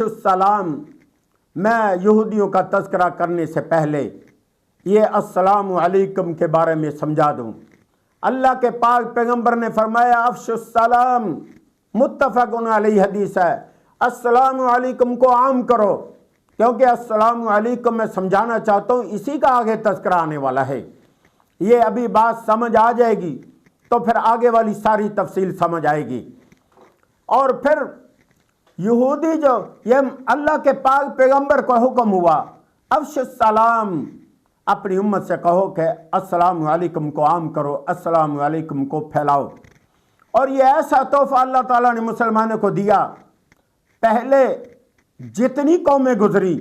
सलाम। मैं यहूदियों का तज़किरा करने से पहले ये अस्सलामु अलैकुम के बारे में समझा दूँ। अल्लाह के पाक पैगंबर ने फरमाया अफ़शुस सलाम, मुत्तफ़क़ुन अलैहि हदीस है। अस्सलामु अलैकुम को आम करो, क्योंकि अस्सलामु अलैकुम मैं समझाना चाहता हूँ, इसी का आगे तज़किरा आने वाला है। ये अभी बात समझ आ जाएगी तो फिर आगे वाली सारी तफसील समझ आएगी। और फिर यहूदी जो ये अल्लाह के पाक पैगंबर को हुक्म हुआ अफ़शुस सलाम, अपनी उम्मत से कहो कि अस्सलामु अलैकुम को आम करो, अस्सलामु अलैकुम को फैलाओ। और ये ऐसा तोहफ़ा अल्लाह ताला ने मुसलमानों को दिया। पहले जितनी कौमें गुजरी,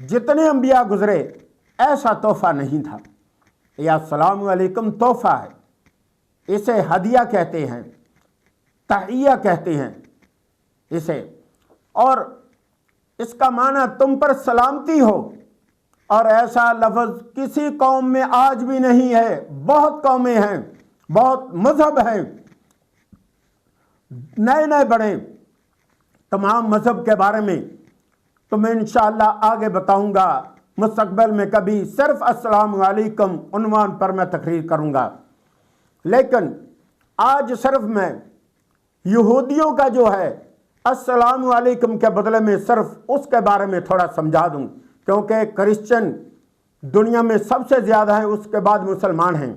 जितने अंबिया गुजरे, ऐसा तोहफ़ा नहीं था। यह अस्सलामु अलैकुम तोहफ़ा है। इसे हदिया कहते हैं, तहिया कहते हैं इसे। और इसका माना तुम पर सलामती हो। और ऐसा लफ्ज़ किसी कौम में आज भी नहीं है। बहुत कौमें हैं, बहुत मज़हब हैं, नए नए बड़े। तमाम मज़हब के बारे में तो मैं इंशाअल्लाह आगे बताऊंगा मुस्तक़बिल में, कभी सिर्फ अस्सलामु अलैकुम उन्वान पर मैं तकरीर करूंगा। लेकिन आज सिर्फ मैं यहूदियों का जो है अस्सलामु अलैकुम के बदले में सिर्फ उसके बारे में थोड़ा समझा दूं, क्योंकि क्रिश्चियन दुनिया में सबसे ज़्यादा है, उसके बाद मुसलमान हैं।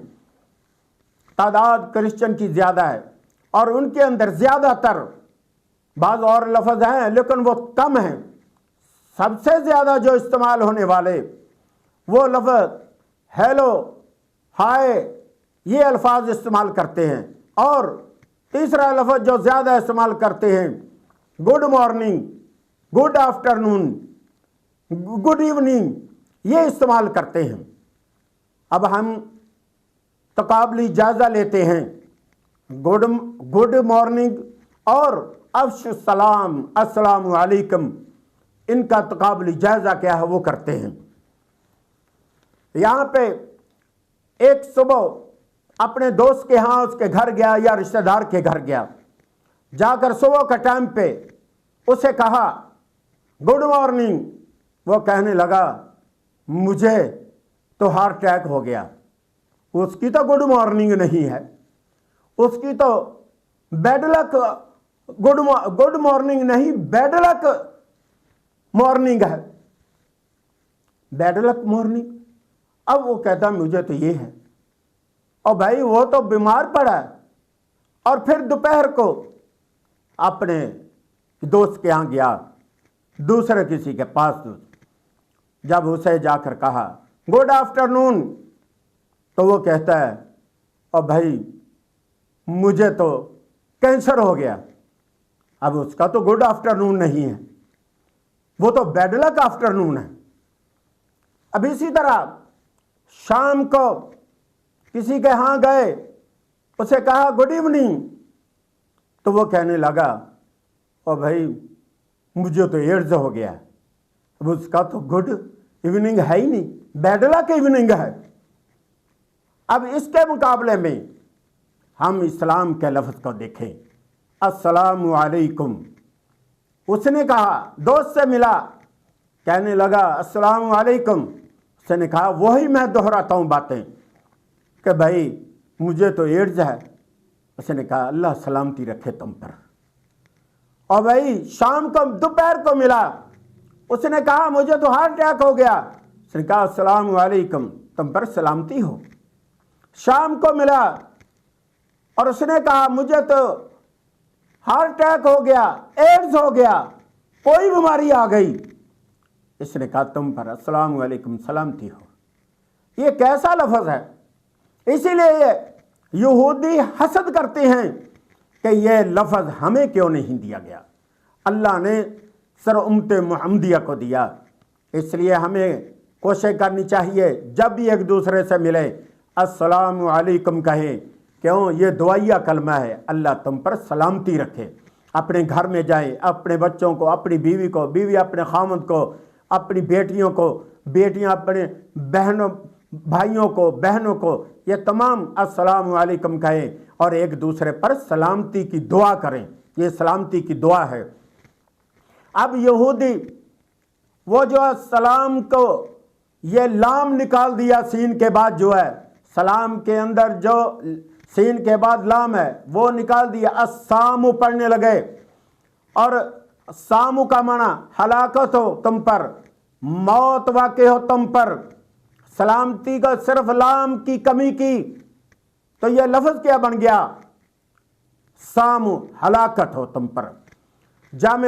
तादाद क्रिश्चियन की ज़्यादा है और उनके अंदर ज़्यादातर बाज़ और लफ्ज़ हैं लेकिन वो कम हैं। सबसे ज़्यादा जो इस्तेमाल होने वाले वो लफ्ज़ हेलो, हाय, ये अल्फाज इस्तेमाल करते हैं। और तीसरा लफ्ज़ जो ज़्यादा इस्तेमाल करते हैं good morning, good afternoon, good evening, ये इस्तेमाल करते हैं। अब हम तकाबली जायज़ा लेते हैं। गुड मॉर्निंग और अफ़शुस सलाम, अस्सलामु अलैकुम, इनका तकाबली जायज़ा क्या है वो करते हैं। यहाँ पे एक सुबह अपने दोस्त के यहाँ उसके घर गया या रिश्तेदार के घर गया, जाकर सुबह का टाइम पे उसे कहा गुड मॉर्निंग। वो कहने लगा मुझे तो हार्ट अटैक हो गया। उसकी तो गुड मॉर्निंग नहीं है, उसकी तो बैड लक, गुड मॉर्निंग नहीं, बैड लक मॉर्निंग है, बैड लक मॉर्निंग। अब वो कहता मुझे तो ये है। और भाई वो तो बीमार पड़ा है। और फिर दोपहर को अपने दोस्त के यहाँ गया, दूसरे किसी के पास। जब उसे जाकर कहा गुड आफ्टरनून, तो वो कहता है और भाई मुझे तो कैंसर हो गया। अब उसका तो गुड आफ्टरनून नहीं है, वो तो बैड लक आफ्टरनून है। अब इसी तरह शाम को किसी के यहाँ गए, उसे कहा गुड इवनिंग, तो वो कहने लगा और भाई मुझे तो एड्स हो गया। अब उसका तो गुड इवनिंग है ही नहीं, बैड लक इवनिंग है। अब इसके मुकाबले में हम इस्लाम के लफ्ज़ को देखें, अस्सलामु अलैकुम। उसने कहा, दोस्त से मिला, कहने लगा अस्सलामु अलैकुम। उसने कहा वही मैं दोहराता हूँ बातें कि भाई मुझे तो एड्स है। उसने कहा अल्लाह सलामती रखे तुम पर। और भाई शाम को दोपहर को मिला, उसने कहा मुझे तो हार्ट अटैक हो गया। उसने कहा अस्सलामु अलैकुम, तुम पर सलामती हो। शाम को मिला और उसने कहा मुझे तो हार्ट अटैक हो गया, एड्स हो गया, कोई बीमारी आ गई। इसने कहा तुम पर अस्सलामु अलैकुम, सलामती हो। ये कैसा लफ्ज़ है। इसीलिए यहूदी हसद करते हैं कि ये लफ्ज़ हमें क्यों नहीं दिया गया। अल्लाह ने सर उम्मत मुहम्मदिया को दिया। इसलिए हमें कोशिश करनी चाहिए जब भी एक दूसरे से मिले अस्सलामु अलैकुम कहें। क्यों, ये दुआया कलमा है, अल्लाह तुम पर सलामती रखे। अपने घर में जाए, अपने बच्चों को, अपनी बीवी को, बीवी अपने खामद को, अपनी बेटियों को, बेटियां अपने बहनों भाइयों को, बहनों को, ये तमाम अस्सलामु अलैकुम कहें और एक दूसरे पर सलामती की दुआ करें। ये सलामती की दुआ है। اب یہودی وہ جو ہے سلام کو یہ لام نکال دیا سین کے بعد، جو ہے سلام کے اندر جو سین کے بعد لام ہے وہ نکال دیا، السامو پڑھنے لگے، اور سامو کا معنی ہلاکت ہو تم پر، موت واقع ہو تم پر، سلامتی کا صرف لام کی کمی کی تو یہ لفظ کیا بن گیا؟ سامو، ہلاکت ہو تم پر۔ جامع